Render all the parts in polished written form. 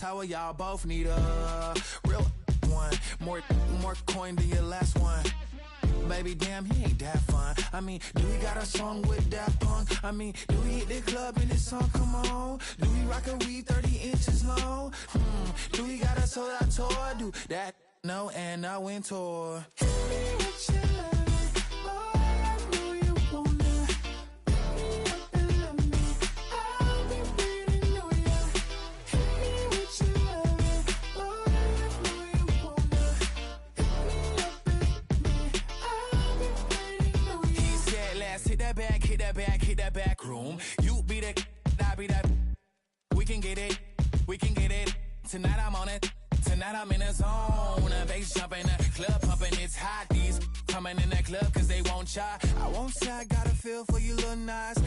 How y'all both need a real one. More coin than your last one. Baby, damn, he ain't that fun. I mean, do he got a song with that punk? I mean, do he hit the club in this song? Come on. Do he rock a weed 30 inches long? Do he got a sold out tour? Do that? No, and I went tour. Hit that back room. You be the, I be that. We can get it. Tonight I'm on it. Tonight I'm in a zone. A bass jumping, a club pumping. It's hot. These coming in that club cause they won't try. I won't say I got a feel for you little nice,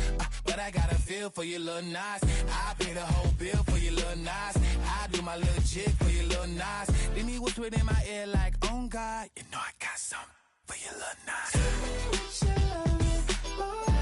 but I got a feel for you little nice. I pay the whole bill for you little nice. I do my little jig for you little nice. Then he whisper in my ear like, oh God, you know I got something for you little nice. Tell me what you love me, boy.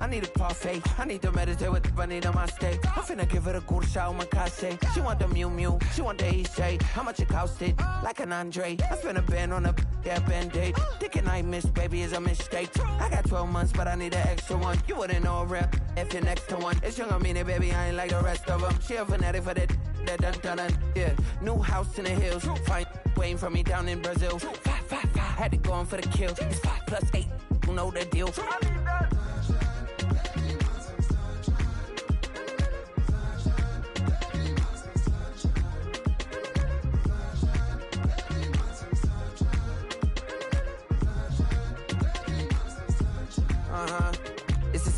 I need a parfait. I need to meditate with the bunny on my stay. I'm finna give it a good shot on my case. She want the Mew Mew, she want the EJ. How much it costed? Like an Andre. I spent a band on a band-aid. Thinking I miss, baby, is a mistake. I got 12 months, but I need an extra one. You wouldn't know a rep if you're next to one. It's young, I mean it, baby, I ain't like the rest of them. She a fanatic for that dun. Yeah, new house in the hills. Fine, waiting for me down in Brazil. 5, had to go on for the kill. It's 5 plus 8, you know the deal.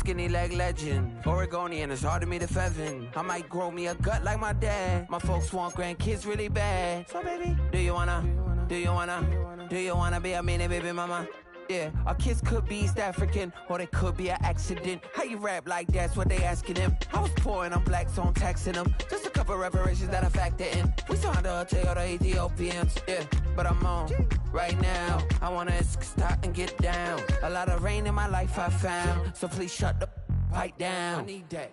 Skinny leg legend, Oregonian, it's hard to meet a Fevin. I might grow me a gut like my dad. My folks want grandkids really bad. So baby, do you wanna be a mini baby mama? Yeah, our kids could be East African, or they could be an accident. How you rap like that's what they asking him. I was poor and I'm black, so I'm taxing them. Just a couple reparations that I factor in. We saw the Toyota Ethiopians, yeah, but I'm on right now. I wanna stop and get down. A lot of rain in my life I found, so please shut the pipe down. I need that.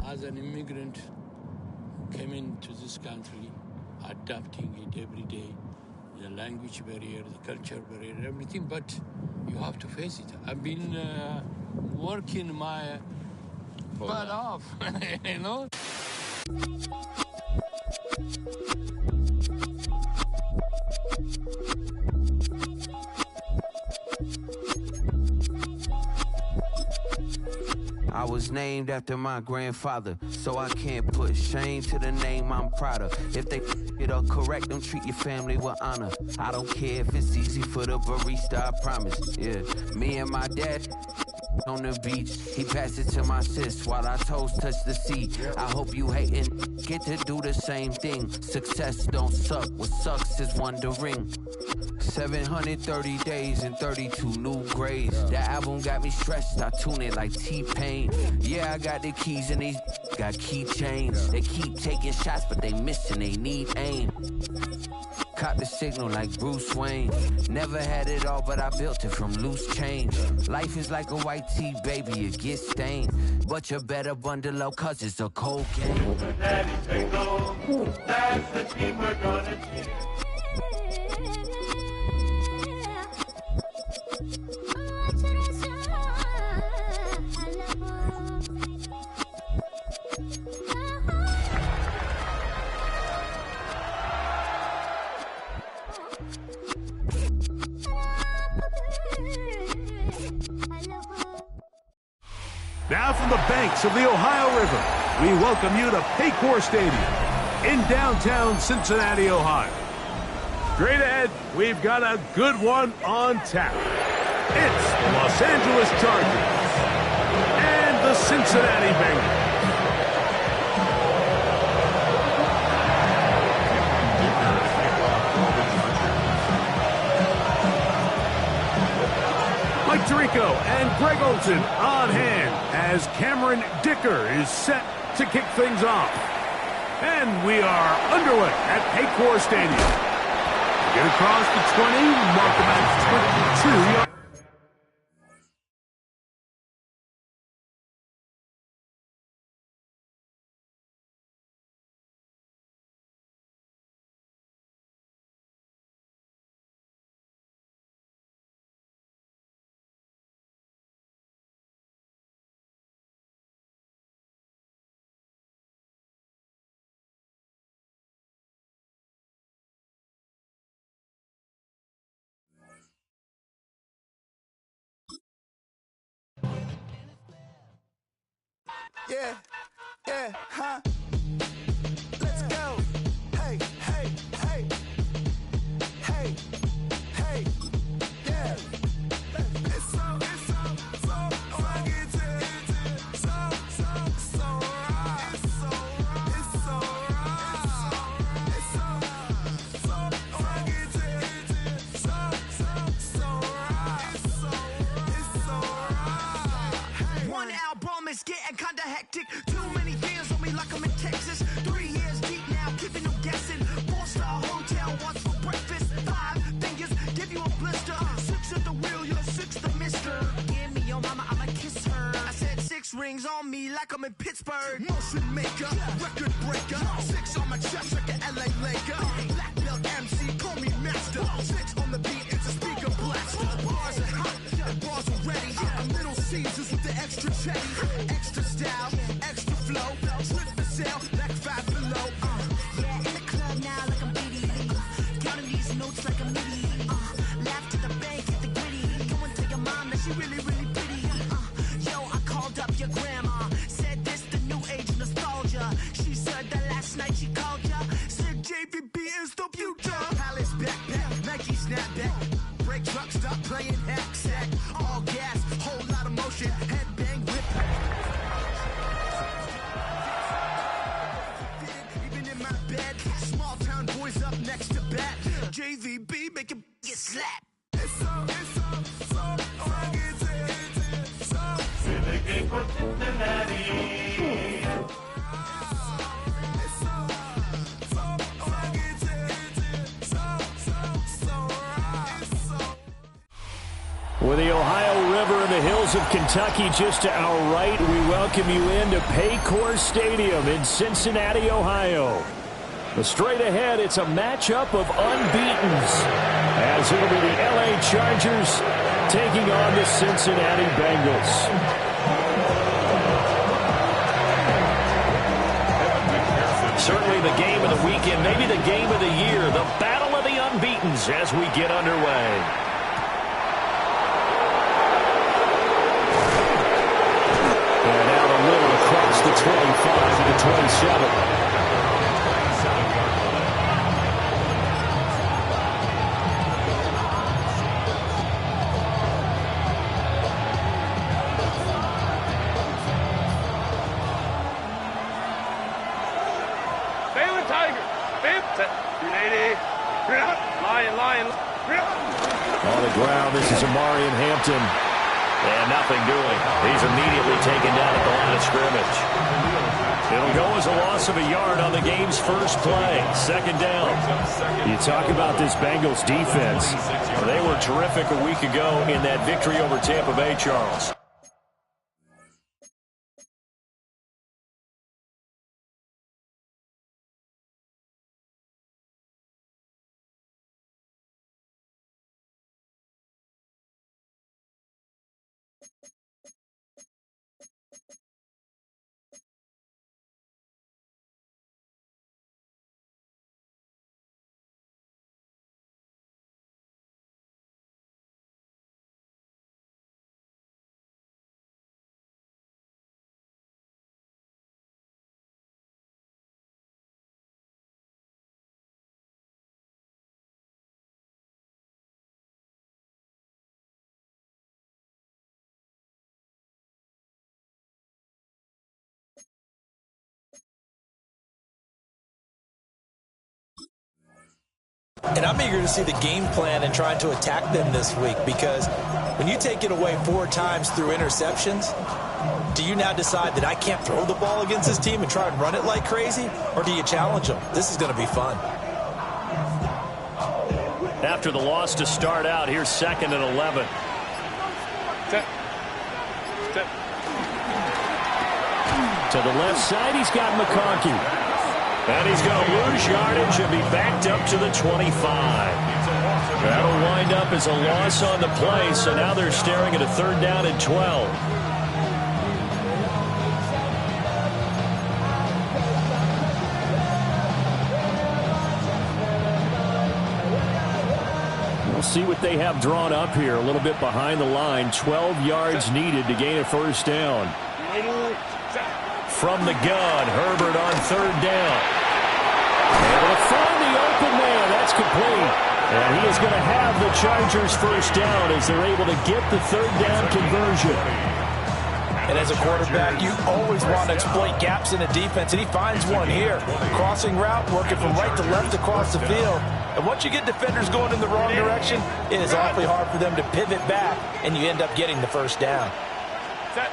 As an immigrant who came into this country, adapting it every day, the language barrier, the culture barrier, everything, but you have to face it. I've been working my butt off, you know? I was named after my grandfather, so I can't put shame to the name I'm proud of. If they it up correct, don't treat your family with honor. I don't care if it's easy for the barista, I promise. Yeah, me and my dad on the beach, he passed it to my sis while our toes touch the seat. I hope you hatin' get to do the same thing. Success don't suck, what sucks is wondering. 730 days and 32 new grades. That album got me stressed, I tune it like T-Pain. Yeah, I got the keys and these got keychains. They keep taking shots, but they missing, they need aim. Caught the signal like Bruce Wayne. Never had it all, but I built it from loose change. Life is like a white tee, baby, it gets stained. But you better bundle up, cause it's a cold game. Daddy Bingo, that's the team we're gonna cheer. Now from the banks of the Ohio River, we welcome you to Paycor Stadium in downtown Cincinnati, Ohio. Straight ahead, we've got a good one on tap. It's the Los Angeles Chargers and the Cincinnati Bengals. Mike Tirico and Greg Olsen on hand as Cameron Dicker is set to kick things off. And we are underway at Paycor Stadium. Get across the 20, mark them at 22 yards. Yeah, yeah, huh? Let's go. Hey, hey, hey. Hey, hey, yeah. It's so funky to so right. It's so right. It's so right. It's so funky to so right. It's so right. One album is getting kinda hectic. Too many fans on me like I'm in Texas. 3 years deep now, keeping them guessing. 4-star hotel, what's for breakfast? 5 fingers, give you a blister. 6 at the wheel, you're 6 the mister. Give me your mama, I'ma kiss her. I said 6 rings on me like I'm in Pittsburgh. Motion maker, record breaker. 6 on my chest like an LA Laker. Black belt MC, call me master. 6 on the beat, it's a speaker blaster. Bars are hot, and bars are ready. I'm Little Caesars with the extra chetty. Extra style, extra flow. Slip the sail, like 5 below. Yeah, in the club now like I'm BD. Counting these notes like a MIDI. Laugh to the bank, hit the gritty. Go and tell your mom that she really, really pretty. Yo, I called up your grandma. Said this the new age nostalgia. She said that last night she called ya. Said JVB is the future. Palace backpack, Nike snapback. Break truck, stop playing hack sack. All gas, whole lot of motion. Headbang whip. Even in my bed, small town boys up next to bat. JVB make it get slap. It's so funky to so. With a game for Cincinnati. It's so funky to so right. It's so. With the Ohio River and the hills of Kentucky just to our right, we welcome you into Paycor Stadium in Cincinnati, Ohio. But straight ahead, it's a matchup of unbeatens, as it'll be the LA Chargers taking on the Cincinnati Bengals. Certainly the game of the weekend, maybe the game of the year, the battle of the unbeatens as we get underway. And out a little across the 25 to the 27. On the ground, this is Amarian Hampton. And nothing doing. He's immediately taken down at the line of scrimmage. It'll go as a loss of a yard on the game's first play. Second down. You talk about this Bengals defense. They were terrific a week ago in that victory over Tampa Bay, Charles. And I'm eager to see the game plan and trying to attack them this week, because when you take it away 4 times through interceptions, do you now decide that I can't throw the ball against this team and try and run it like crazy? Or do you challenge them? This is going to be fun. After the loss to start out, here's 2nd and 11. To the left side, he's got McConkey. And he's going to lose yardage and be backed up to the 25. That'll wind up as a loss on the play, so now they're staring at a 3rd down and 12. We'll see what they have drawn up here, a little bit behind the line. 12 yards needed to gain a 1st down. From the gun, Herbert on 3rd down. Able to find the open man. That's complete. And he is going to have the Chargers' 1st down as they're able to get the 3rd down conversion. And as a quarterback, you always want to exploit gaps in a defense, and he finds one here. Crossing route, working from right to left across the field. And once you get defenders going in the wrong direction, it is awfully hard for them to pivot back, and you end up getting the 1st down. Set.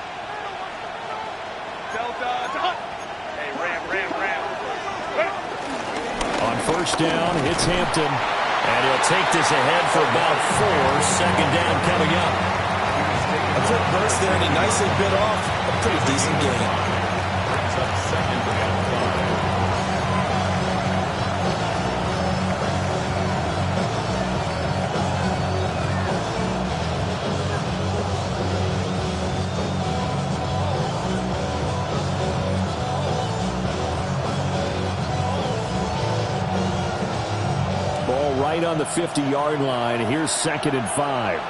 On 1st down, it's Hampton. And he'll take this ahead for about 4. 2nd down coming up. A quick burst there, and he nicely bit off a pretty decent gain. Right on the 50-yard line. Here's 2nd and 5.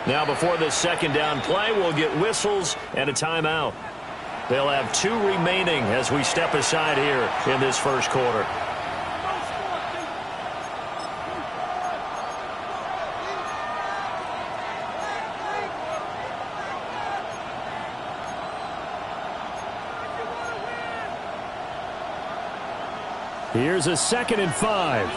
Now before this 2nd down play, we'll get whistles and a timeout. They'll have 2 remaining as we step aside here in this 1st quarter. Here's a 2nd and 5.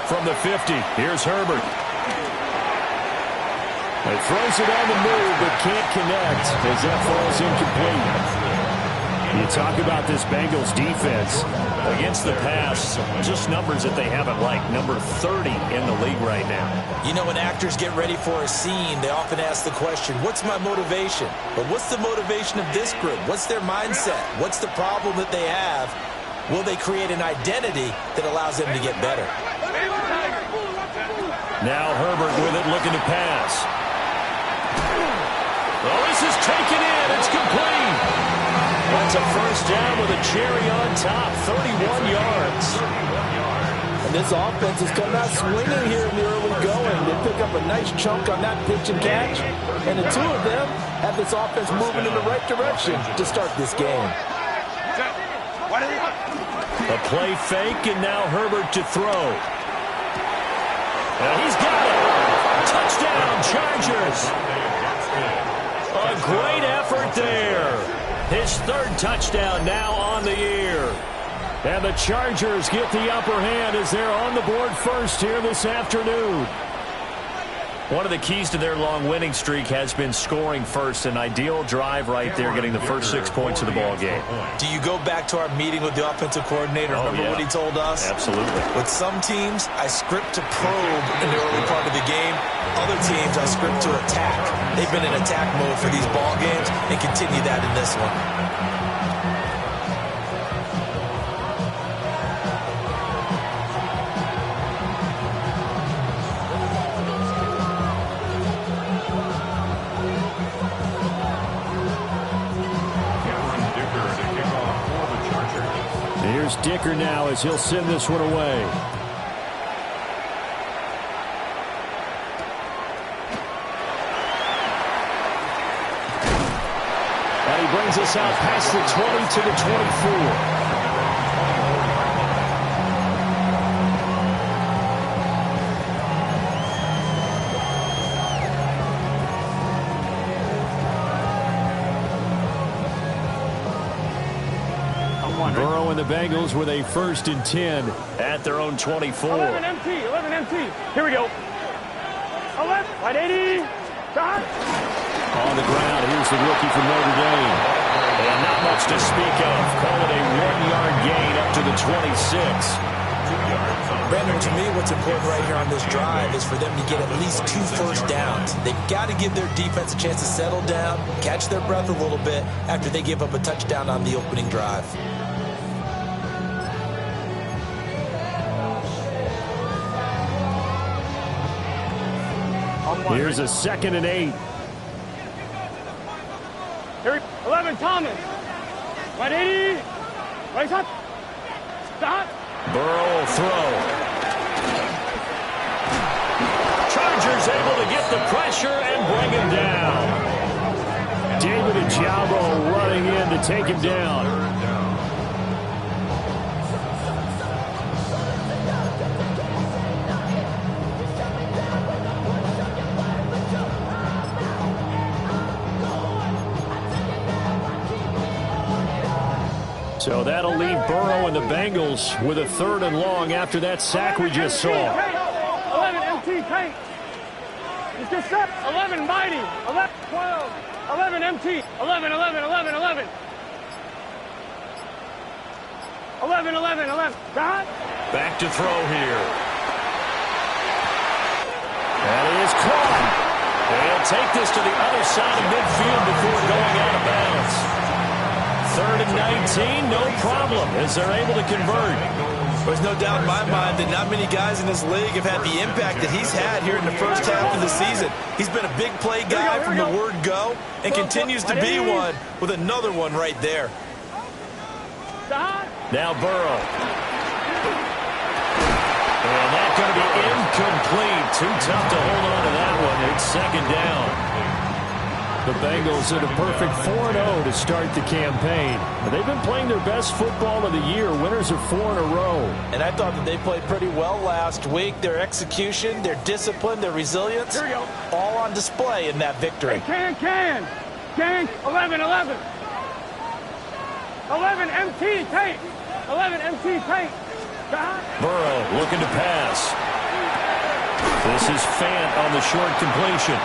From the 50, here's Herbert. He throws it on the move, but can't connect as that falls incomplete. You talk about this Bengals defense. Against the pass, just numbers that they haven't liked. Number 30 in the league right now. You know, when actors get ready for a scene, they often ask the question, what's my motivation? But what's the motivation of this group? What's their mindset? What's the problem that they have? Will they create an identity that allows them to get better? Now Herbert with it, looking to pass. Oh, this is taken in. It's complete. That's a 1st down with a cherry on top, 31 yards. And this offense is coming out swinging here in the early going. They pick up a nice chunk on that pitch and catch. And the 2 of them have this offense moving in the right direction to start this game. A play fake, and now Herbert to throw. And he's got it. Touchdown, Chargers. A great effort there. His third touchdown now on the year. And the Chargers get the upper hand as they're on the board first here this afternoon. One of the keys to their long winning streak has been scoring first. An ideal drive right there, getting the first 6 points of the ball game. Do you go back to our meeting with the offensive coordinator? Remember what he told us? Absolutely. With some teams, I script to probe in the early part of the game. Other teams, I script to attack. They've been in attack mode for these ball games and continue that in this one. Here's Dicker now as he'll send this one away. And he brings us out past the 20 to the 24. Burrow and the Bengals with a 1st and 10 at their own 24. 11 MT. Here we go. 11, 180. Stop. On the ground, here's the rookie from Notre Dame. And not much to speak of. Call it a 1-yard gain up to the 26. Brandon, to me, what's important right here on this drive is for them to get at least 2 first downs. They've got to give their defense a chance to settle down, catch their breath a little bit after they give up a touchdown on the opening drive. Here's a 2nd and 8. Here, 11, Thomas. 180. Right up. Stop. Burrow will throw. Chargers able to get the pressure and bring him down. David Ojabo running in to take him down. So that'll leave Burrow and the Bengals with a 3rd and long after that sack we just saw. 11 MT tight. It's just set. 11 mighty. 11 12. 11 MT. 11 11 11 11. 11 11 11. Dot. Back to throw here. That is caught. They'll take this to the other side of midfield before going out of bounds. 3rd and 19, no problem, as they're able to convert. There's no doubt in my mind that not many guys in this league have had the impact that he's had here in the first half of the season. He's been a big play guy from the word go and continues to be one with another one right there. Now Burrow. And that's going to be incomplete. Too tough to hold on to that one. It's 2nd down. The Bengals in a perfect 4-0 to start the campaign. They've been playing their best football of the year. Winners of 4 in a row. And I thought that they played pretty well last week. Their execution, their discipline, their resilience, all on display in that victory. Hey, can. 11 11. 11 MT tight. 11 MT tight. Burrow looking to pass. This is Fant on the short completion.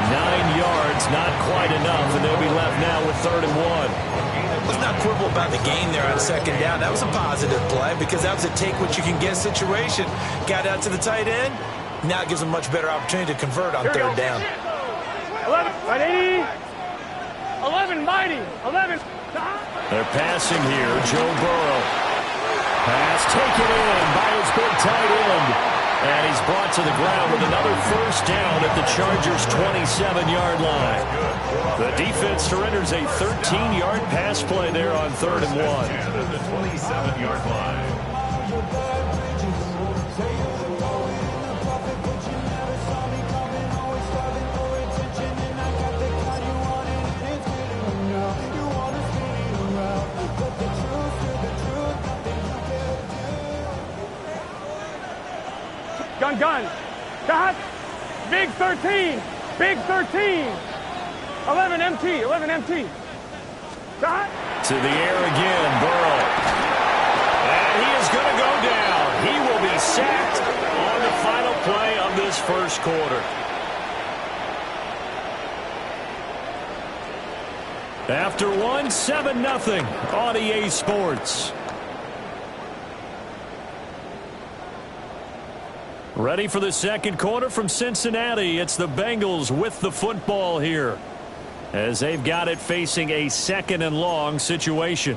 9 yards, not quite enough, and they'll be left now with 3rd and 1. Let's not quibble about the gain there on 2nd down. That was a positive play because that was a take-what-you-can-get situation. Got out to the tight end. Now it gives them a much better opportunity to convert on 3rd down. 11, 180. 11, mighty. 11. They're passing here. Joe Burrow. Pass taken in by his big tight end. And he's brought to the ground with another 1st down at the Chargers' 27-yard line. The defense surrenders a 13-yard pass play there on 3rd and 1. At the 27-yard line. Gun. Dot. Big 13. Big 13. 11 MT. 11 MT. Dot. To the air again, Burrow. And he is going to go down. He will be sacked on the final play of this first quarter. After one, 7-0 on EA Sports. Ready for the second quarter from Cincinnati. It's the Bengals with the football here, as they've got it facing a 2nd and long situation.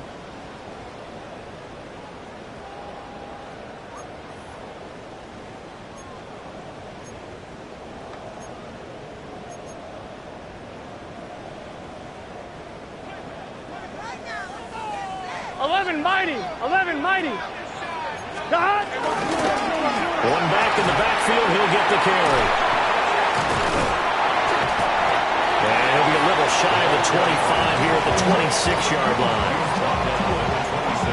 Mighty. Dot. One back in the backfield. He'll get the carry. And he'll be a little shy of the 25 here at the 26-yard line.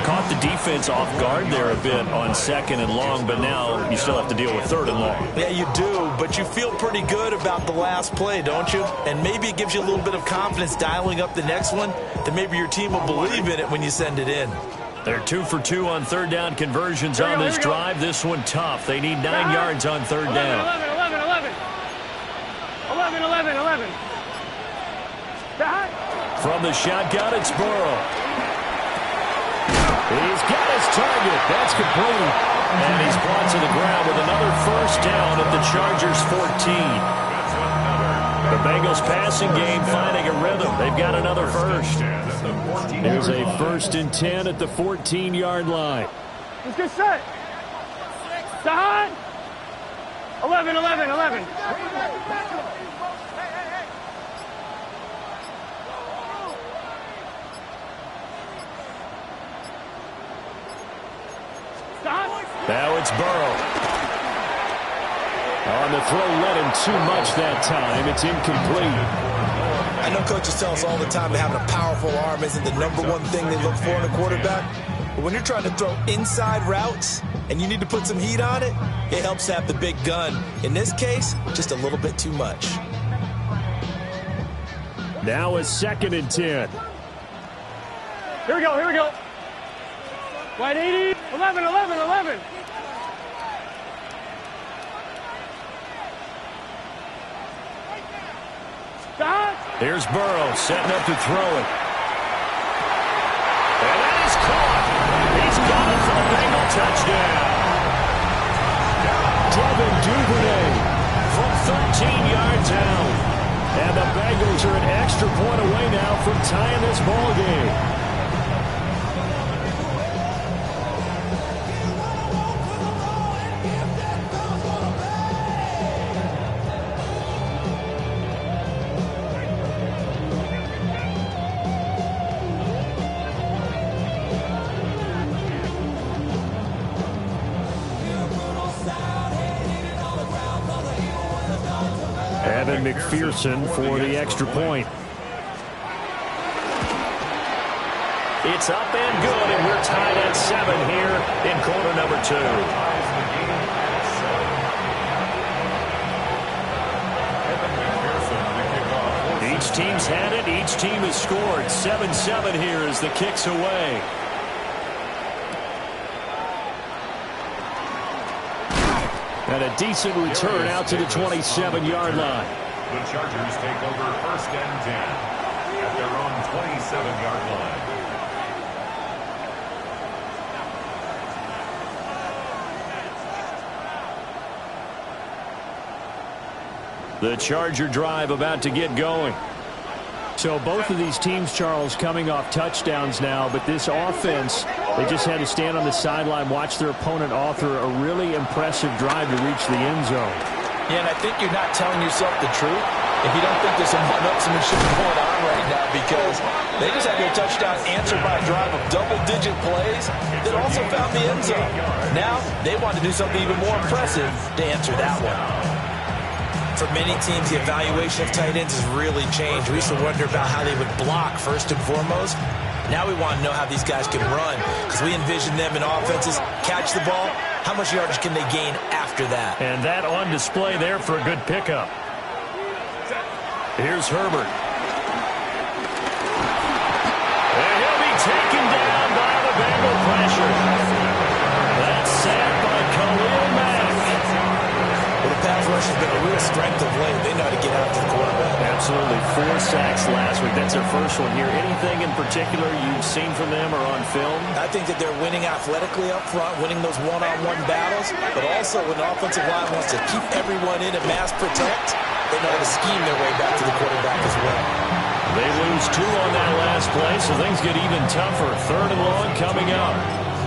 Caught the defense off guard there a bit on 2nd and long, but now you still have to deal with 3rd and long. Yeah, you do, but you feel pretty good about the last play, don't you? And maybe it gives you a little bit of confidence dialing up the next one, that maybe your team will believe in it when you send it in. They're 2 for 2 on 3rd down conversions on this drive. This one tough. They need 9 yards on 3rd down. 11. From the shotgun, it's Burrow. He's got his target. That's complete. And he's brought to the ground with another first down at the Chargers' 14. The Bengals passing game finding a rhythm. They've got another first. Here's a 1st and 10 at the 14-yard line. Let's get set. Dot. 11. Now it's Burrow. On the throw, led him too much that time. It's incomplete. I know coaches tell us all the time that having a powerful arm isn't the #1 thing they look for in a quarterback. But when you're trying to throw inside routes and you need to put some heat on it, it helps to have the big gun. In this case, just a little bit too much. Now a 2nd and 10. Here we go. Wide 80. 11. Stop. Here's Burrow setting up to throw it. And that is caught. He's got it for the Bengal touchdown. Devin Duvernay from 13 yards out. And the Bengals are an extra point away now from tying this ball game. McPherson for the extra point. It's up and good, and we're tied at 7 here in quarter number 2. Each team's had it. Each team has scored. 7-7 here as the kick's away. And a decent return out to the 27-yard line. The Chargers take over 1st and 10 at their own 27-yard line. The Charger drive about to get going. So both of these teams, Charles, coming off touchdowns now, but this offense, they just had to stand on the sideline, watch their opponent author a really impressive drive to reach the end zone. Yeah, and I think you're not telling yourself the truth if you don't think there's some one-upsmanship going on right now, because they just had their touchdown answered by a drive of double-digit plays that also found the end zone. Now, they want to do something even more impressive to answer that one. For many teams, the evaluation of tight ends has really changed. We used to wonder about how they would block first and foremost. Now we want to know how these guys can run, because we envision them in offenses, catch the ball, how much yardage can they gain after after that. And that on display there for a good pickup. Here's Herbert. And he'll be taken down by the Bengal pressure. That's sacked by Khalil Mack. Well, the pass rush has been a real strength of late. They know how to get after the quarterback. Absolutely. 4 sacks last week. That's their first one here. Anything in particular you've seen from them or on film? I think that they're winning athletically up front, winning those one-on-one battles, but also when the offensive line wants to keep everyone in and mass protect, they know how to scheme their way back to the quarterback as well. They lose 2 on that last play, so things get even tougher. 3rd and long coming up.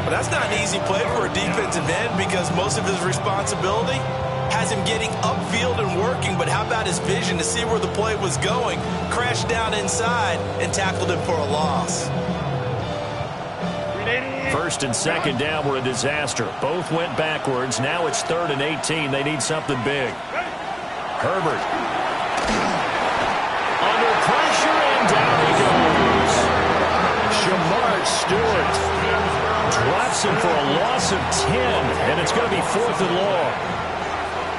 But that's not an easy play for a defensive end because most of his responsibility has him getting upfield and working, but how about his vision to see where the play was going, crashed down inside, and tackled him for a loss. 1st and 2nd down were a disaster. Both went backwards. Now it's 3rd and 18. They need something big. Herbert. Under pressure, and down he goes. Shamar Stewart drops him for a loss of 10, and it's going to be 4th and long.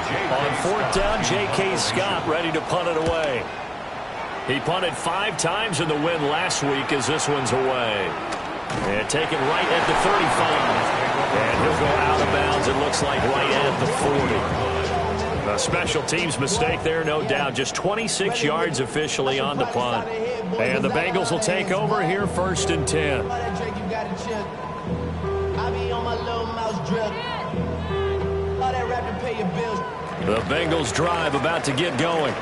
On 4th down, J.K. Scott ready to punt it away. He punted 5 times in the win last week as this one's away. And taken right at the 35. And he'll go out of bounds, it looks like, right at the 40. A special teams mistake there, no doubt. Just 26 yards officially on the punt. And the Bengals will take over here 1st and 10. The Bengals drive about to get going.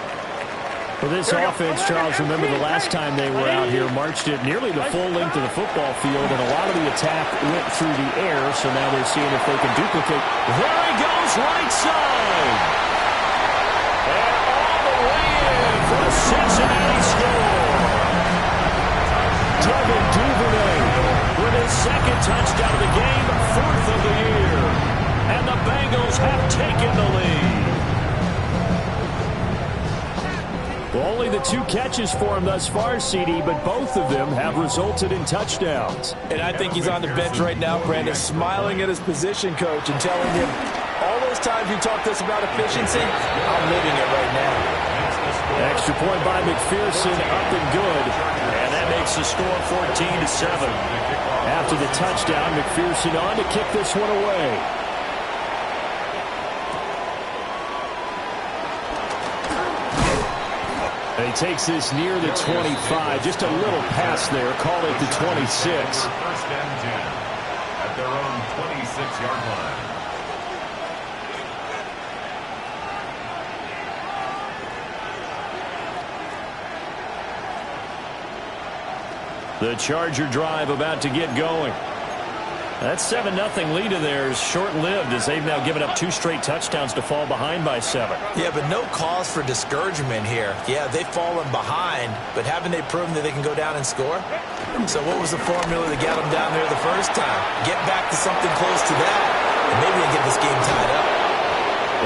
For this offense, Charles, remember the last time they were out here, marched it nearly the full length of the football field, and a lot of the attack went through the air, so now they're seeing if they can duplicate. There he goes, right side. And all the way in for the Cincinnati score. Devin Duvernay with his 2nd touchdown of the game, 4th of the year. And the Bengals have taken the lead. Well, only the 2 catches for him thus far, CD, but both of them have resulted in touchdowns. And I think he's on the bench right now, Brandon, smiling at his position coach and telling him, all those times you talked to us about efficiency, I'm living it right now. Extra point by McPherson, up and good. And that makes the score 14-7. After the touchdown, McPherson on to kick this one away. And he takes this near the 25. Just a little pass there. Call it the 26. 1st and 10 at their own 26-yard line. The Charger drive about to get going. That 7-0 lead of theirs short-lived as they've now given up 2 straight touchdowns to fall behind by 7. Yeah, but no cause for discouragement here. Yeah, they've fallen behind, but haven't they proven that they can go down and score? So what was the formula that got them down there the first time? Get back to something close to that, and maybe they get this game tied up.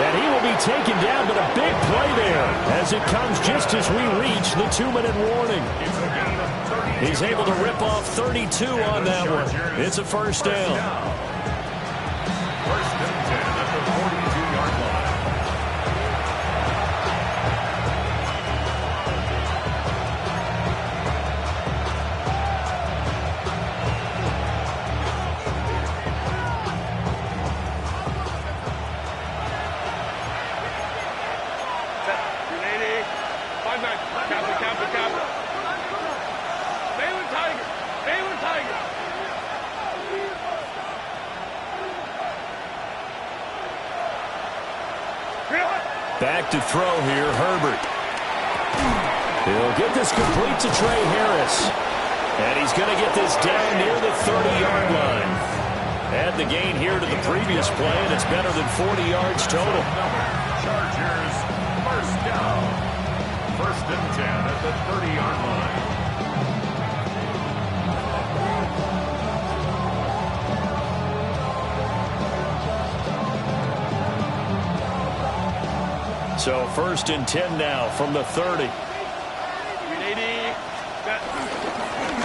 And he will be taken down, but a big play there as it comes just as we reach the 2-minute warning. He's able to rip off 32 on that one. It's a 1st down. 1st and 10 at the 42-yard line. Back to throw here, Herbert. He'll get this complete to Trey Harris. And he's going to get this down near the 30-yard line. Add the gain here to the previous play, and it's better than 40 yards total. Chargers, 1st down. 1st and 10 at the 30-yard line. So 1st and 10 now from the 30.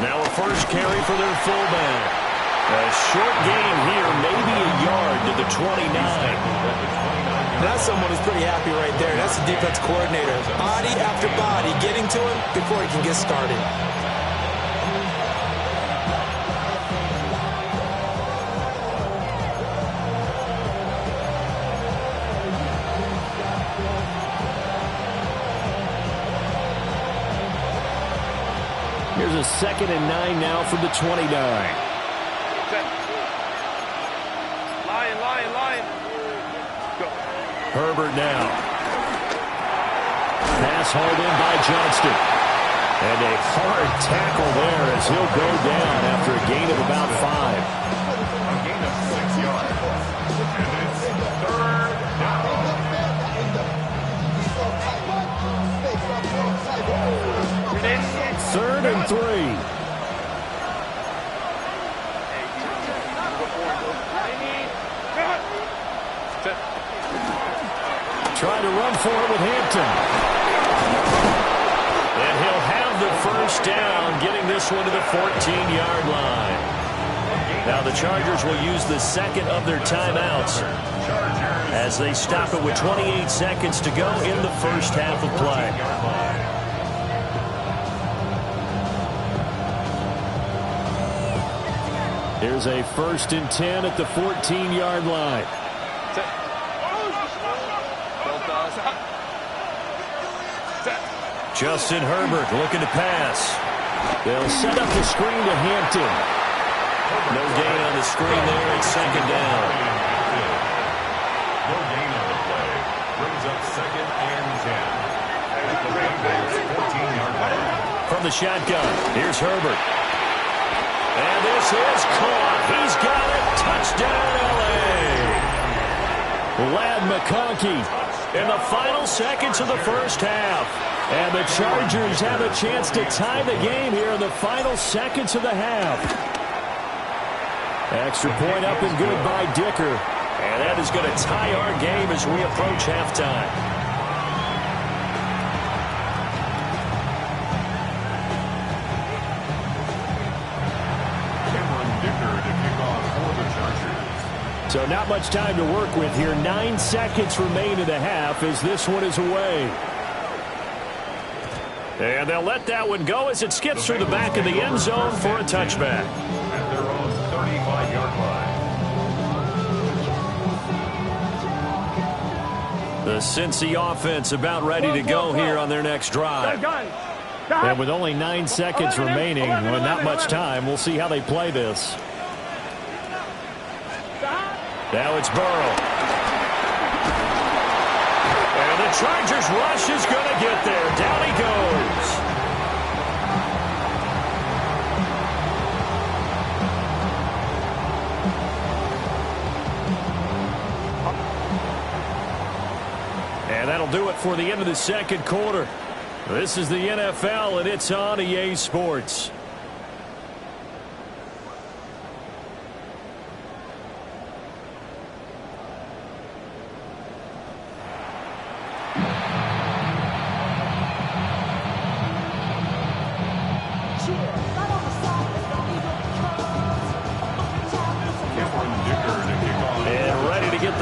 Now a 1st carry for their fullback. A short gain here, maybe a yard to the 29. that's someone who's pretty happy right there. That's the defense coordinator. Body after body getting to him before he can get started. Here's a 2nd and 9 now from the 29. Lion. Go. Herbert now. Pass hauled in by Johnston. And a hard tackle there as he'll go down after a gain of about 5. A gain of 6 yards. And it's 3rd down. 3rd and 3. Trying to run for it with Hampton. And he'll have the first down, getting this one to the 14-yard line. Now the Chargers will use the second of their timeouts as they stop it with 28 seconds to go in the first half of play. Here's a 1st and 10 at the 14-yard line. Justin Herbert looking to pass. They'll set up the screen to Hampton. No gain on the screen there. It's 2nd down. No gain on the play. Brings up 2nd and 10. At the Bengals 14-yard line. From the shotgun, here's Herbert. And this is caught. He's got it. Touchdown, L.A. Lad McConkey in the final seconds of the first half. And the Chargers have a chance to tie the game here in the final seconds of the half. Extra point up and good by Dicker. And that is going to tie our game as we approach halftime. So not much time to work with here. 9 seconds remain in the half as this one is away. And they'll let that one go as it skips through the back of the end zone for a touchback. At their own 35-yard line. The Cincy offense about ready to go here on their next drive. And with only 9 seconds remaining, with not much time, we'll see how they play this. Now it's Burrow. And the Chargers rush is going to get there. Down he goes. And that'll do it for the end of the second quarter. This is the NFL, and it's on EA Sports.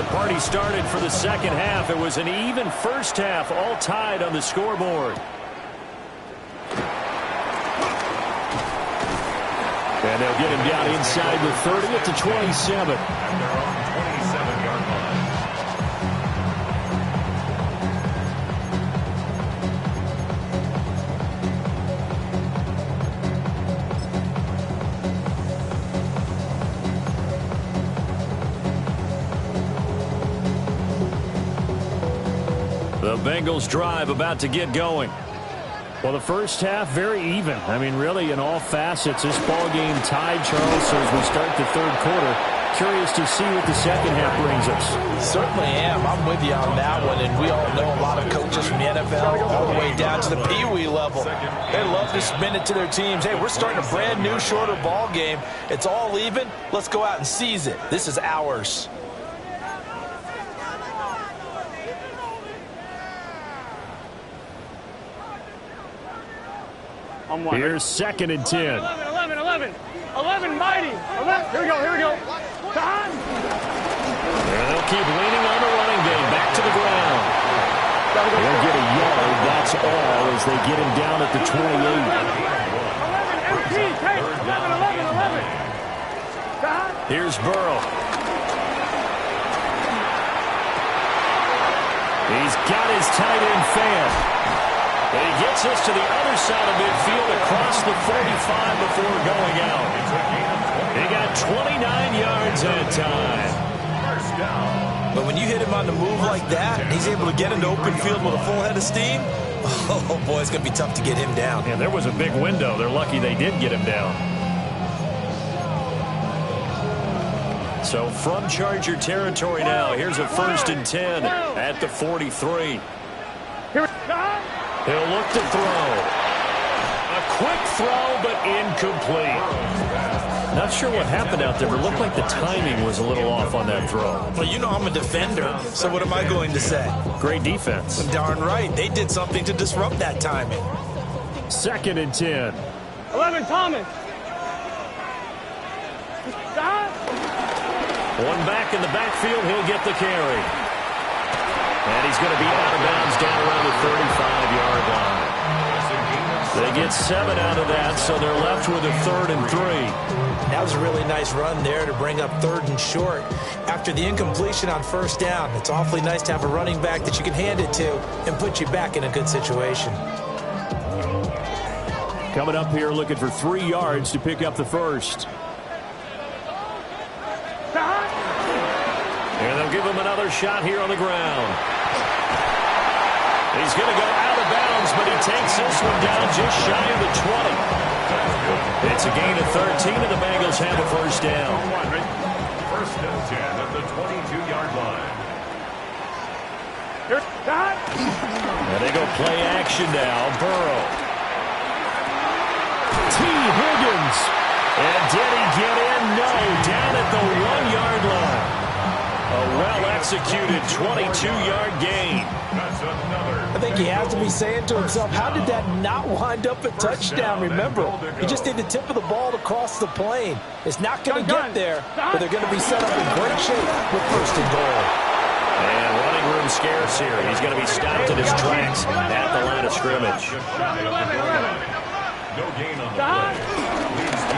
Party started for the second half. It was an even first half, all tied on the scoreboard. And they'll get him down inside the 30 at the 27. At their own 27-yard line. The Bengals drive about to get going. Well, the first half, very even. I mean, really, in all facets, this ball game tied, Charles. So as we start the third quarter, curious to see what the second half brings us. Certainly am. I'm with you on that one. And we all know a lot of coaches from the NFL all the way down to the Pee-wee level. They love to spin it to their teams. Hey, we're starting a brand new, shorter ball game. It's all even. Let's go out and seize it. This is ours. Here's 2nd and 10. 11, mighty. 11. Here we go. Time. And they'll keep leaning on the running game. Back to the They'll get a yard, that's all, as they get him down at the 28. 11, Here's Burrow. He's got his tight end fan. And he gets us to the other side of midfield across the 45 before going out. He got 29 yards that time. But when you hit him on the move like that, he's able to get into open field with a full head of steam. Oh, boy, it's going to be tough to get him down. Yeah, there was a big window. They're lucky they did get him down. So from Charger territory now, here's a 1st and 10 at the 43. He'll look to throw. A quick throw, but incomplete. Not sure what happened out there, but it looked like the timing was a little off on that throw. Well, you know I'm a defender, so what am I going to say? Great defense. Darn right. They did something to disrupt that timing. 2nd and 10. 11, Thomas. One back in the backfield, he'll get the carry. And he's going to be out of bounds down around the 35-yard line. They get 7 out of that, so they're left with a 3rd and 3. That was a really nice run there to bring up 3rd and short. After the incompletion on 1st down, it's awfully nice to have a running back that you can hand it to and put you back in a good situation. Coming up here looking for 3 yards to pick up the first. And they'll give him another shot here on the ground. He's going to go out of bounds, but he takes this one down just shy of the 20. It's a gain of 13, and the Bengals have a 1st down. 1st and 10 at the 22-yard line. And they go play action now. Burrow. T. Higgins. And did he get in? No. Down at the 1-yard line. A well-executed 22-yard gain. I think he has to be saying to himself, how did that not wind up a touchdown? Remember, he just did the tip of the ball to cross the plane. It's not going to get there, but they're going to be set up in great shape with 1st and goal. And running room scarce here. He's going to be stopped in his tracks at the line of scrimmage. No gain on the play.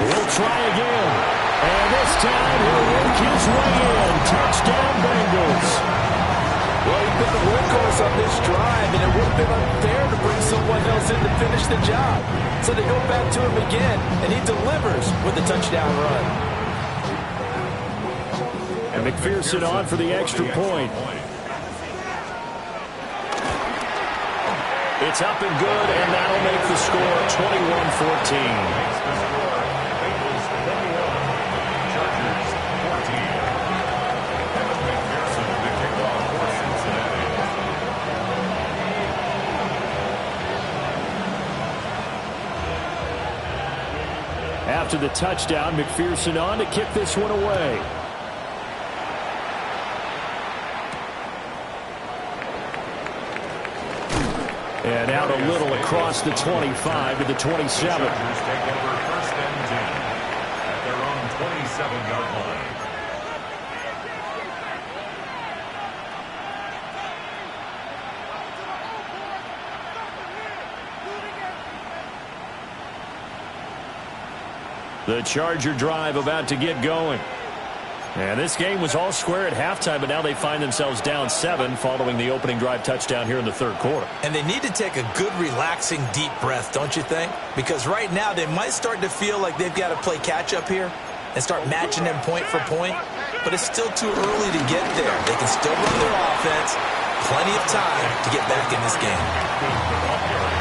He'll try again. And this time he'll work his way in. Touchdown, Bengals. Well, he's been the workhorse on this drive, and it would have been unfair to bring someone else in to finish the job. So they go back to him again, and he delivers with a touchdown run. And McPherson on for the extra point. It's up and good, and that'll make the score 21-14. After the touchdown, McPherson on to kick this one away. And out a little across the 25 to the 27. Take over 1st and 10 at their own 27-yard line. The Charger drive about to get going. And this game was all square at halftime, but now they find themselves down 7 following the opening drive touchdown here in the 3rd quarter. And they need to take a good, relaxing, deep breath, don't you think? Because right now they might start to feel like they've got to play catch-up here and start matching them point for point. But it's still too early to get there. They can still run their offense. Plenty of time to get back in this game.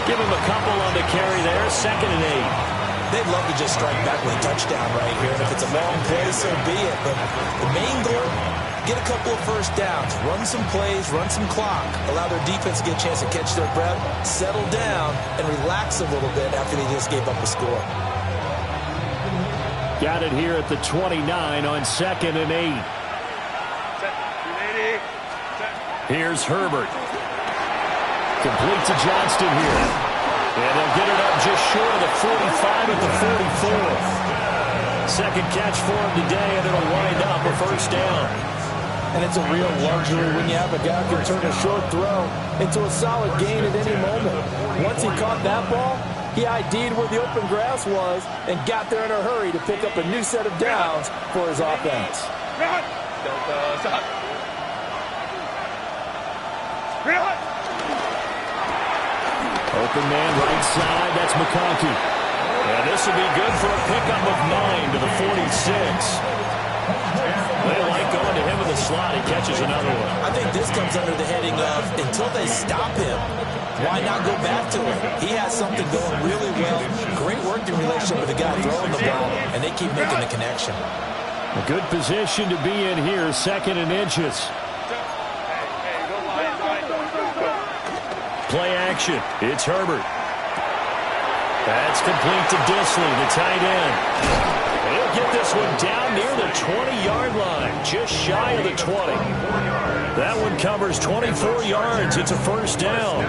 Give him a couple on the carry there. 2nd and 8. They'd love to just strike back with a touchdown right here. And if it's a long play, so be it. But the main goal, get a couple of 1st downs, run some plays, run some clock, allow their defense to get a chance to catch their breath, settle down, and relax a little bit after they just gave up a score. Got it here at the 29 on 2nd and 8. Here's Herbert. Complete to Johnston here. And they'll get it up just short of the 45 at the 44. Second catch for him today, and it'll wind up a 1st down. And it's a real luxury when you have a guy who can turn a short throw into a solid gain at any moment. Once he caught that ball, he ID'd where the open grass was and got there in a hurry to pick up a new set of downs for his offense. Open man right side, that's McConkey. And this will be good for a pickup of 9 to the 46. They like going to him in the slot. He catches another one. I think this comes under the heading of until they stop him, why not go back to him? He has something going really well. Great working relationship with the guy throwing the ball, and they keep making the connection. A good position to be in here, 2nd and inches. Play action. It's Herbert. That's complete to Disley, the tight end. He'll get this one down near the 20-yard line, just shy of the 20. That one covers 24 yards. It's a first down.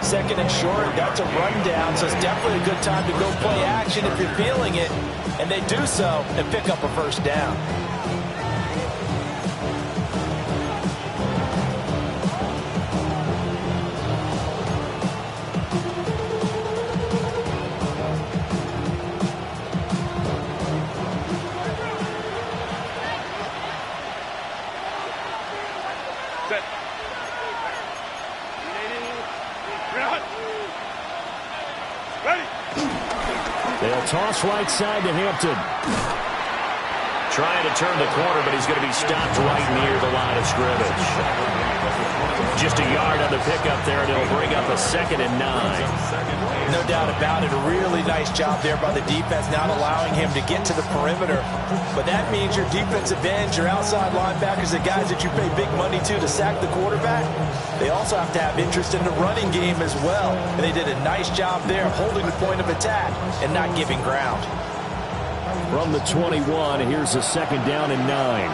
2nd and short, that's a rundown, so it's definitely a good time to go play action if you're feeling it. And they do so and pick up a first down. They'll toss right side to Hampton. Trying to turn the corner, but he's going to be stopped right near the line of scrimmage. Just a yard on the pickup there, and it'll bring up a 2nd and 9. No doubt about it. A really nice job there by the defense, not allowing him to get to the perimeter. But that means your defensive ends, your outside linebackers, the guys that you pay big money to sack the quarterback, they also have to have interest in the running game as well. And they did a nice job there holding the point of attack and not giving ground. From the 21, here's a 2nd down and 9.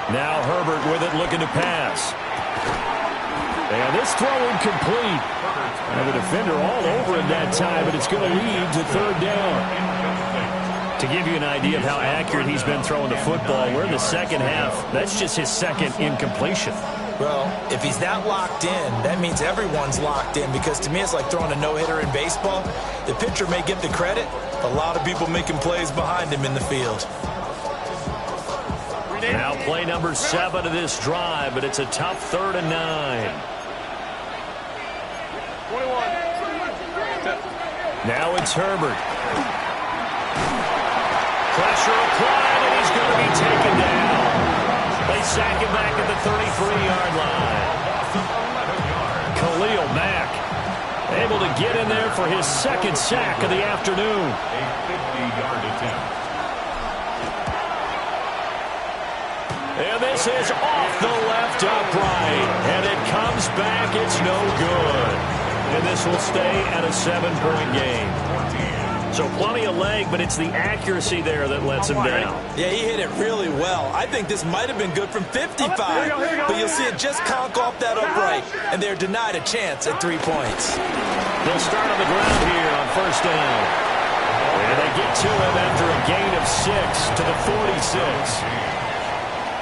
Now Herbert with it, looking to pass. And this throw incomplete. And the defender all over it that time, but it's going to lead to 3rd down. To give you an idea of how accurate he's been throwing the football, we're in the 2nd half. That's just his 2nd incompletion. Well, if he's that locked in, that means everyone's locked in, because to me it's like throwing a no-hitter in baseball. The pitcher may get the credit, a lot of people making plays behind him in the field. Now play number 7 of this drive, but it's a tough 3rd and 9. 21. Now it's Herbert. Pressure applied, and he's going to be taken down. They sack him back at the 33-yard line. Khalil Mack able to get in there for his 2nd sack of the afternoon. A 50-yard attempt. And this is off the left upright. And it comes back. It's no good. And this will stay at a 7-point game. So plenty of leg, but it's the accuracy there that lets him down. Yeah, he hit it really well. I think this might have been good from 55. But you'll see it just conk off that upright. And they're denied a chance at 3 points. They'll start on the ground here on 1st down. And they get to him after a gain of 6 to the 46.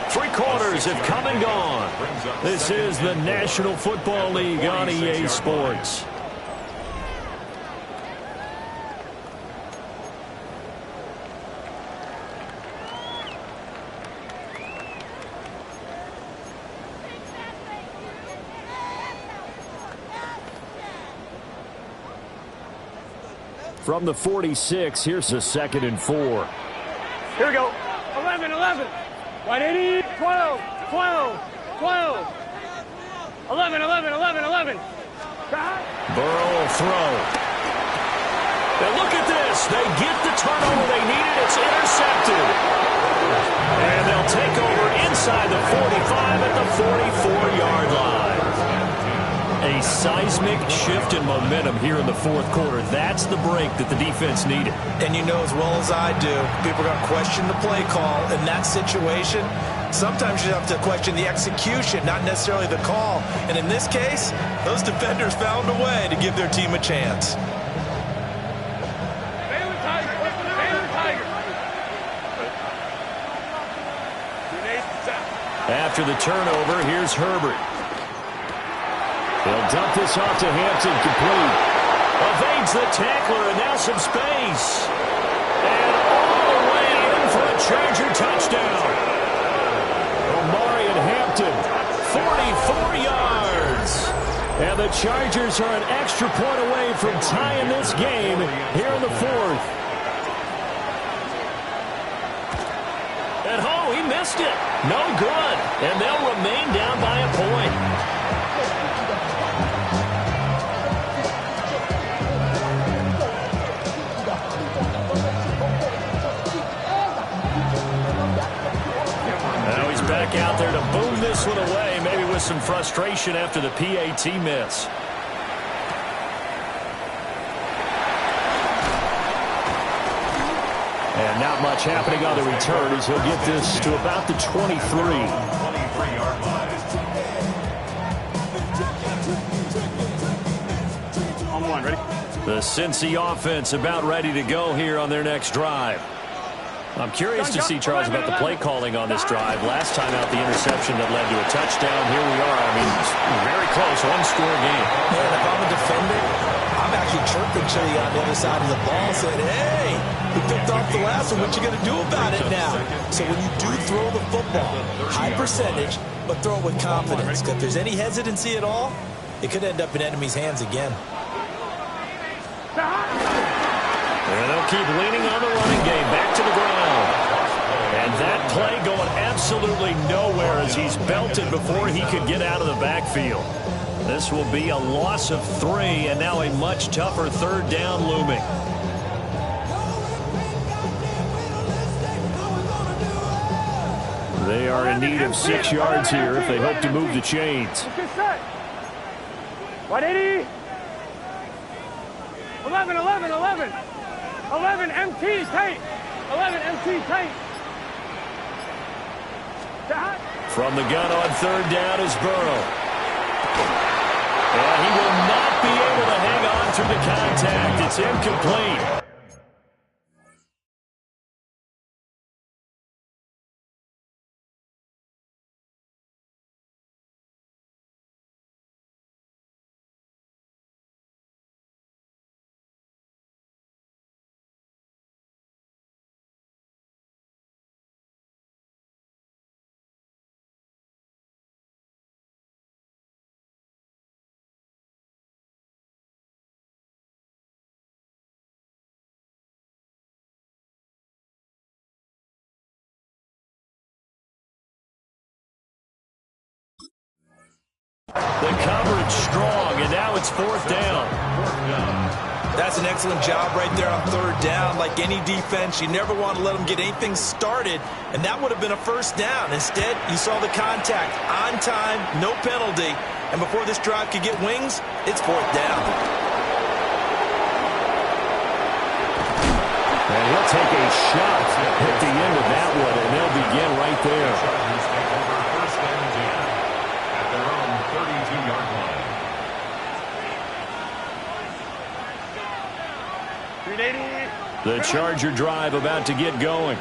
3 quarters have come and gone. This is the National Football League on EA Sports. From the 46, here's a 2nd and 4. Here we go. 11, 11. 180, 12, 12, 12. 11, 11, 11, 11. Burrow will throw. And look at this. They get the turnover they needed. It's intercepted. And they'll take over inside the 45 at the 44-yard line. A seismic shift in momentum here in the 4th quarter. That's the break that the defense needed. And you know as well as I do, people are going to question the play call in that situation. Sometimes you have to question the execution, not necessarily the call. And in this case, those defenders found a way to give their team a chance. After the turnover, here's Herbert. They'll dump this off to Hampton, complete. Evades the tackler, and now some space. And all the way in for a Charger touchdown. Omarion Hampton, 44 yards. And the Chargers are an extra point away from tying this game here in the fourth. And he missed it. No good. And they'll remain down by a point. Now he's back out there to boom this one away, maybe with some frustration after the PAT miss. And not much happening on the return as he'll get this to about the 23. 23-yard line. On one, ready? The Cincy offense about ready to go here on their next drive. I'm curious to see, Charles, about the play calling on this drive. Last time out, the interception that led to a touchdown. Here we are. I mean, very close, one-score game. Man, if I'm a defender, I'm actually chirping Chili on the other side of the ball, saying, hey, we picked off the last one. What you going to do about it now? So when you do throw the football, high percentage, but throw it with confidence. If there's any hesitancy at all, it could end up in enemy's hands again. And they'll keep leaning on the running game. Back to the ground. And that play going absolutely nowhere as he's belted before he could get out of the backfield. This will be a loss of 3, and now a much tougher third down looming. They are in need of 6 yards here if they hope to move the chains. 180. 11, 11, 11. 11 MT tight. 11 MT tight. From the gun on third down is Burrow. And he will not be able to hang on through the contact. It's incomplete. The coverage strong, and now it's fourth down. That's an excellent job right there on third down. Like any defense, you never want to let them get anything started, and that would have been a first down. Instead, you saw the contact on time, no penalty, and before this drive could get wings, it's fourth down. And he'll take a shot at the end of that one, and they'll begin right there. First and 10 at their own 32-yard line. 380. The Charger drive about to get going.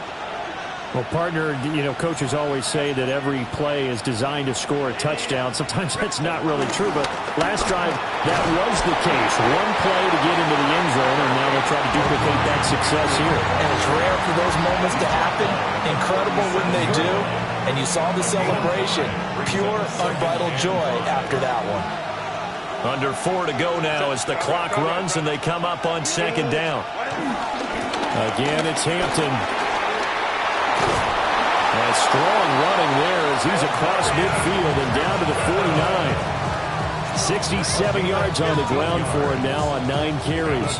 Well, partner, coaches always say that every play is designed to score a touchdown. Sometimes that's not really true, but last drive, that was the case. One play to get into the end zone, and now they'll try to duplicate that success here. And it's rare for those moments to happen. Incredible when they do. And you saw the celebration. Pure, unbridled joy after that one. Under 4 to go now as the clock runs, and they come up on second down. Again, it's Hampton. A strong running there as he's across midfield and down to the 49. 67 yards on the ground for him now on 9 carries.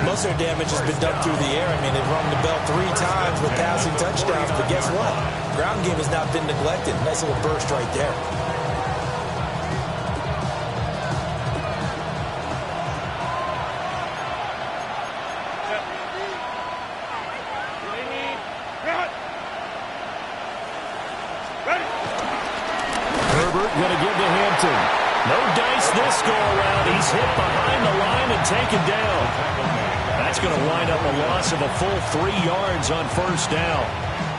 Most of their damage has been done through the air. I mean, they've rung the bell 3 times with passing touchdowns, but guess what? Ground game has not been neglected. Nice little burst right there. Going to give to Hampton. No dice this go-around. He's hit behind the line and taken down. That's going to wind up a loss of a full 3 yards on first down.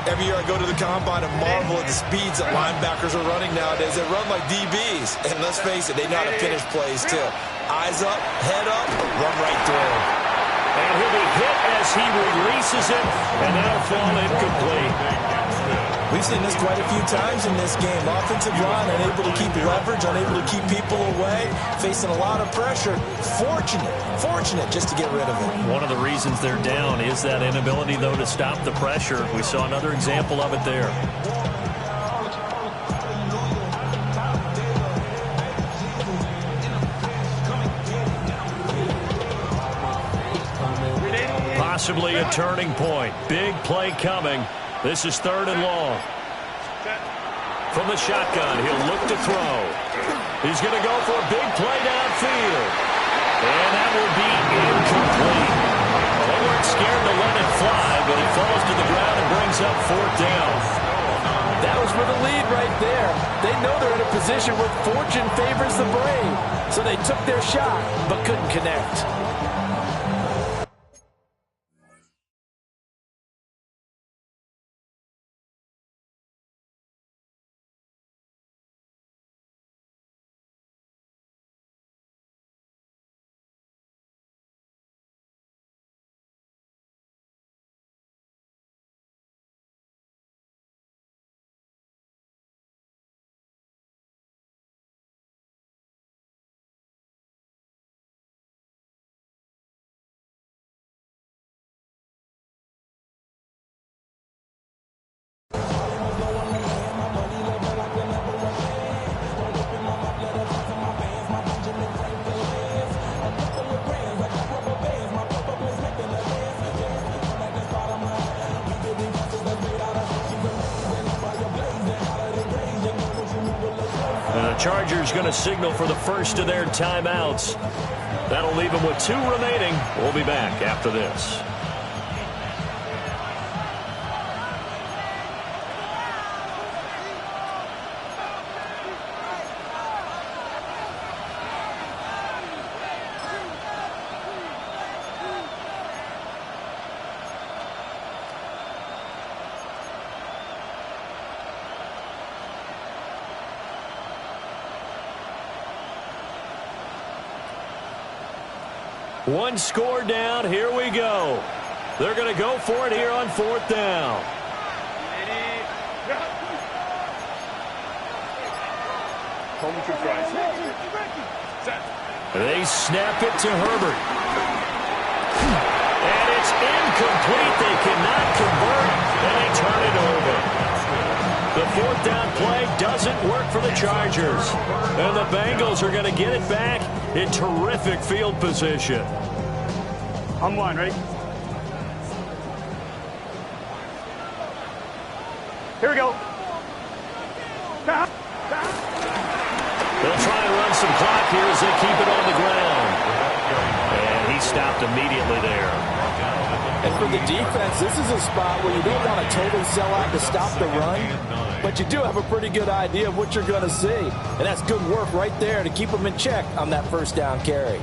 Every year I go to the combine and marvel at the speeds that linebackers are running nowadays. They run like DBs. And let's face it, they know how to finish plays too. Eyes up, head up, run right through. And he'll be hit as he releases it, and that'll fall incomplete. We've seen this quite a few times in this game. Offensive line unable to keep leverage, unable to keep people away, facing a lot of pressure. Fortunate just to get rid of it. One of the reasons they're down is that inability, though, to stop the pressure. We saw another example of it there. Possibly a turning point. Big play coming. This is 3rd and long. From the shotgun, he'll look to throw. He's going to go for a big play downfield. And that will be incomplete. They weren't scared to let it fly, but it falls to the ground and brings up 4th down. That was for the lead right there. They know they're in a position where fortune favors the brave. So they took their shot, but couldn't connect. Chargers going to signal for the first of their timeouts. That'll leave them with 2 remaining. We'll be back after this. One score down. Here we go. They're going to go for it here on 4th down. They snap it to Herbert. And it's incomplete. They cannot convert, and they turn it over. The 4th down play doesn't work for the Chargers. And the Bengals are going to get it back in terrific field position. I'm one, ready? Here we go. They'll try and run some clock here as they keep it on the ground. And he stopped immediately there. And for the defense, this is a spot where you don't want to totally sell out to stop the run, but you do have a pretty good idea of what you're going to see. And that's good work right there to keep them in check on that 1st down carry.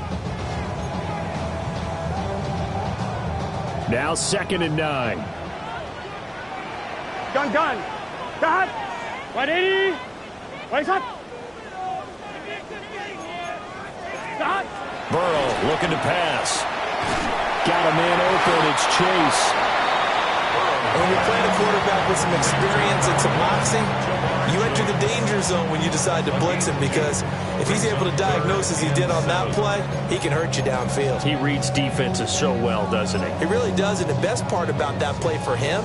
Now 2nd and 9. Gun. Cut. 180. Wait up. Cut. Burrow looking to pass. Got a man open. It's Chase. When you're playing a quarterback with some experience and some moxie, you enter the danger zone when you decide to blitz him, because if he's able to diagnose as he did on that play, he can hurt you downfield. He reads defenses so well, doesn't he? He really does, and the best part about that play for him,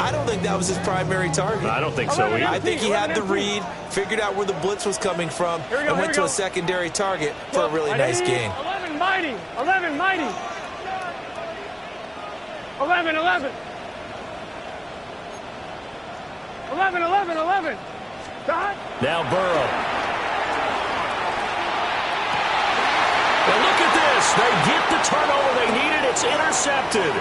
I don't think that was his primary target. I don't think so either. I think he had the read, figured out where the blitz was coming from, and went to a secondary target for a really nice gain. 11 mighty. 11 mighty. 11. 11. Stop. Now Burrow. And look at this. They get the turnover they needed. It's intercepted.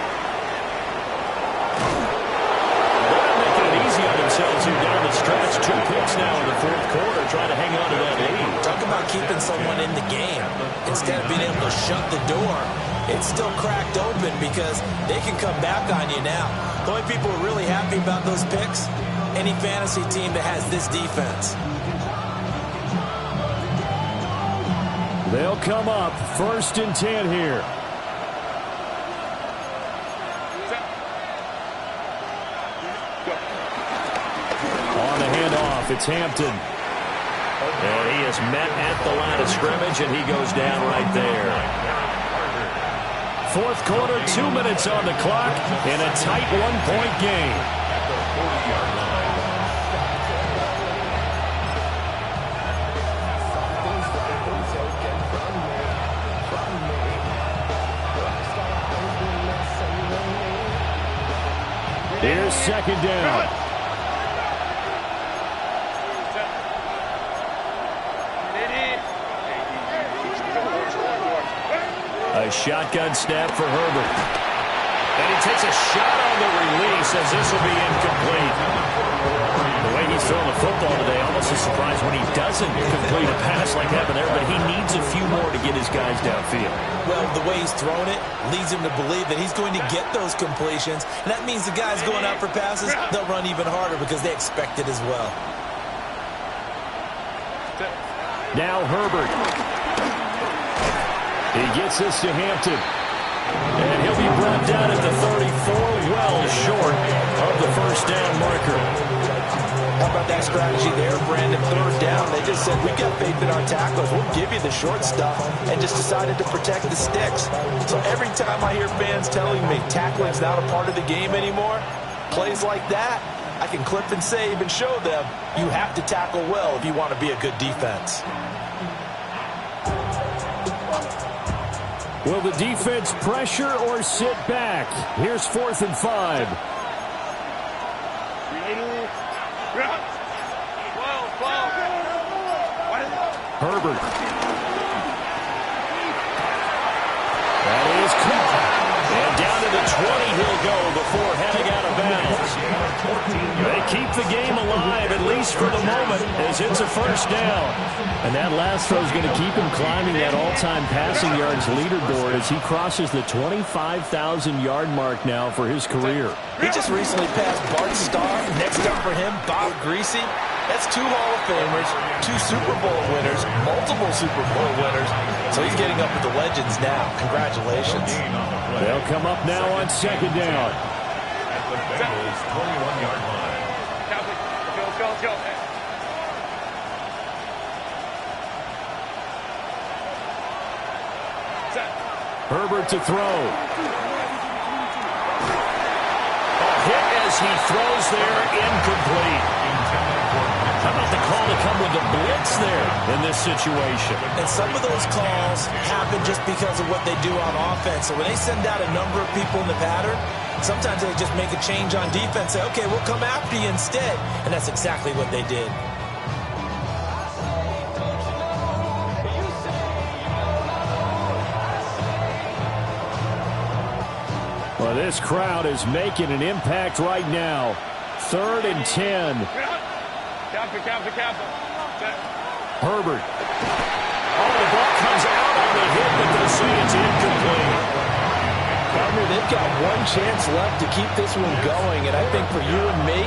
They're not making it easy on themselves here down the stretch. 2 picks now in the 4th quarter, trying to hang on to that lead. Talk about keeping someone in the game. Instead of being able to shut the door, it's still cracked open because they can come back on you now. The only people who are really happy about those picks, any fantasy team that has this defense. They'll come up 1st and 10 here. On the handoff, it's Hampton. And he is met at the line of scrimmage, and he goes down right there. 4th quarter, 2 minutes on the clock in a tight 1-point game. Here's 2nd down. A shotgun snap for Herbert. And he takes a shot on the release as this will be incomplete. The way he's throwing the football today, almost a surprise when he doesn't complete a pass like happened there, but he needs a few more to get his guys downfield. Well, the way he's thrown it leads him to believe that he's going to get those completions. And that means the guys going out for passes, they'll run even harder because they expect it as well. Now Herbert. He gets this to Hampton. And he'll be brought down at the 34, well short of the 1st down marker. How about that strategy there, Brandon? 3rd down. They just said, we've got faith in our tacklers. We'll give you the short stuff, and just decided to protect the sticks. So every time I hear fans telling me tackling's not a part of the game anymore, plays like that, I can clip and save and show them you have to tackle well if you want to be a good defense. Will the defense pressure or sit back? Here's 4th and 5. Herbert. That is caught. And down to the 20 he'll go before heading out of bounds. They keep the game alive, at least for the moment, as it's a 1st down. And that last throw is going to keep him climbing that all-time passing yards leaderboard as he crosses the 25,000-yard mark now for his career. He just recently passed Bart Starr. Next up for him, Bob Greasy. That's 2 Hall of Famers, 2 Super Bowl winners, multiple Super Bowl winners. So he's getting up with the legends now. Congratulations. They'll come up now on 2nd down. At the Bengals' 21-yard line. Let's go. Herbert to throw. A hit as he throws there, incomplete. How about the call to come with the blitz there in this situation? And some of those calls happen just because of what they do on offense. So when they send out a number of people in the pattern, sometimes they just make a change on defense. Say, okay, we'll come after you instead. And that's exactly what they did. Well, this crowd is making an impact right now. 3rd and 10. Herbert. Oh, the ball comes out on the hit, but they'll say it's incomplete. Gardner, they've got one chance left to keep this one going, and I think for you and me,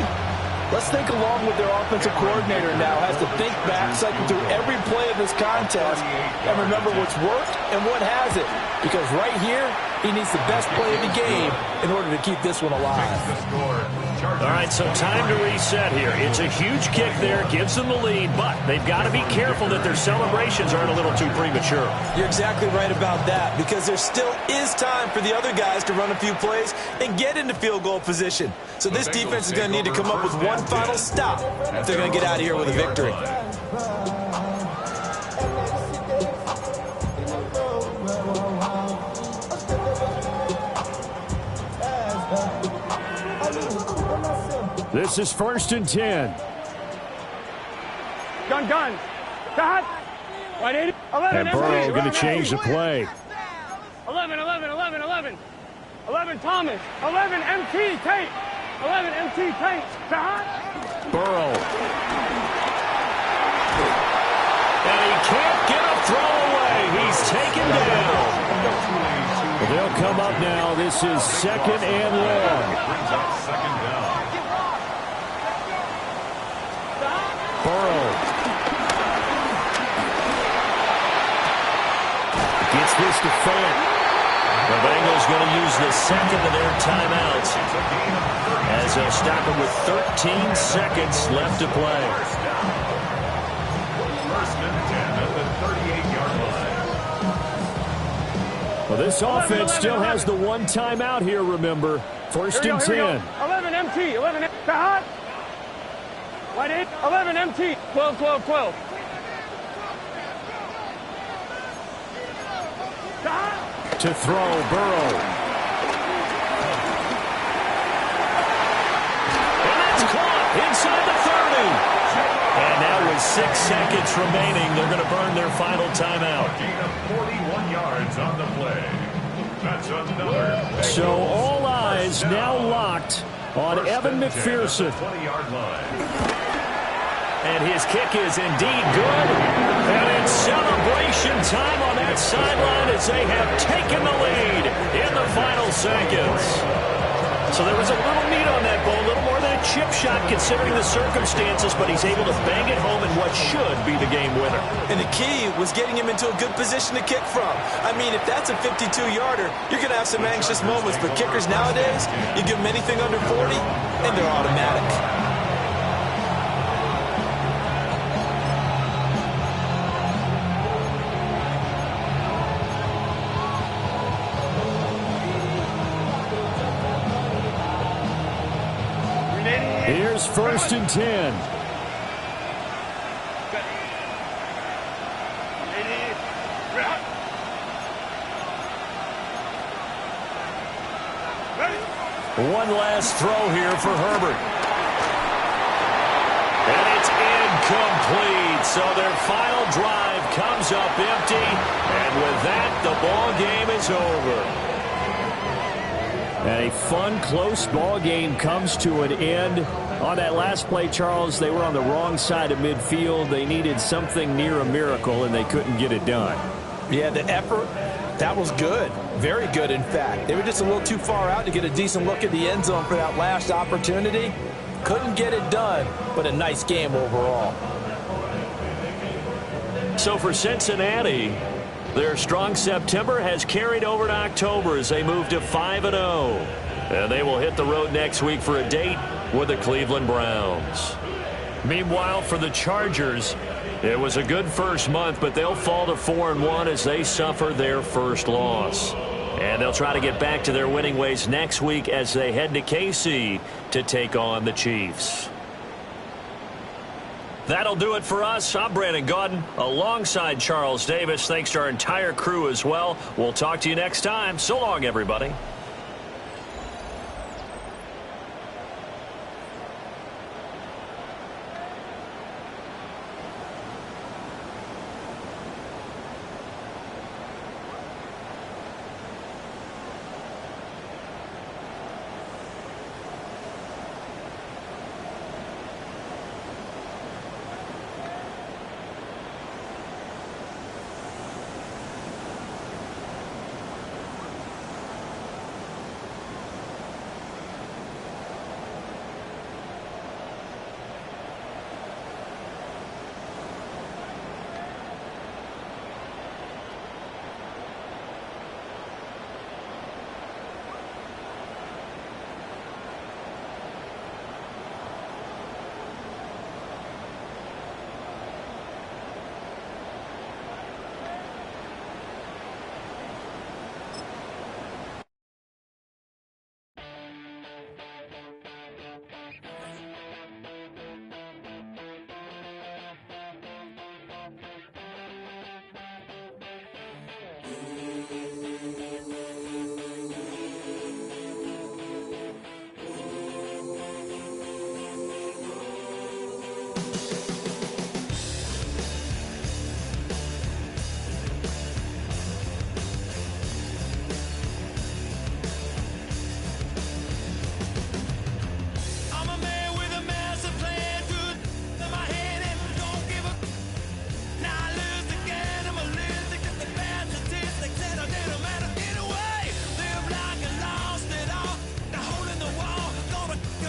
let's think along with their offensive coordinator now, has to think back, cycle through every play of this contest, and remember what's worked and what hasn't. Because right here, he needs the best play of the game in order to keep this one alive. All right, so time to reset here. It's a huge kick there, gives them the lead, but they've got to be careful that their celebrations aren't a little too premature. You're exactly right about that, because there still is time for the other guys to run a few plays and get into field goal position. So this defense is going to need to come up with one final stop if they're going to get out of here with a victory. This is 1st and 10. Gun. Cut. Right 80. 11. And Burrow going to change the play. 11. 11 Thomas. 11 MT Tate. 11 MT Tate. Cut. Burrow. And he can't get come up now. This is 2nd and long. Brings up 2nd down. Burrow gets this to Fant. The Bengals going to use the second of their timeouts as they'll stop it with 13 seconds left to play. First and 10 at the 38-yard line. Well, this offense still has the one timeout here, remember. First and 10. 11 MT, 11 MT. Hot. White 8, 11 MT. 12, 12, 12. To throw, Burrow. And that's caught inside the 30. And now with 6 seconds remaining, they're going to burn their final timeout. Gain of 41 yards on the play. That's another. So all eyes now locked on Evan McPherson. 20-yard line. And his kick is indeed good. And it's celebration time on that sideline as they have taken the lead in the final seconds. So there was a little meat on that ball, a little more than a chip shot considering the circumstances, but he's able to bang it home in what should be the game winner. And the key was getting him into a good position to kick from. I mean, if that's a 52-yarder, you're going to have some anxious moments, but kickers nowadays, you give them anything under 40, and they're automatic. Here's 1st and 10. One last throw here for Herbert. And it's incomplete. So their final drive comes up empty. And with that, the ball game is over. And a fun, close ball game comes to an end. On that last play, Charles, they were on the wrong side of midfield. They needed something near a miracle, and they couldn't get it done. Yeah, the effort, that was good. Very good, in fact. They were just a little too far out to get a decent look at the end zone for that last opportunity. Couldn't get it done, but a nice game overall. So for Cincinnati, their strong September has carried over to October as they move to 5-0. And they will hit the road next week for a date with the Cleveland Browns. Meanwhile, for the Chargers, it was a good first month, but they'll fall to 4-1 as they suffer their first loss. And they'll try to get back to their winning ways next week as they head to KC to take on the Chiefs. That'll do it for us. I'm Brandon Gaudin alongside Charles Davis. Thanks to our entire crew as well. We'll talk to you next time. So long, everybody.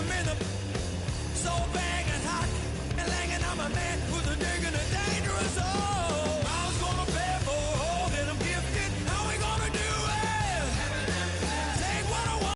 I'm in a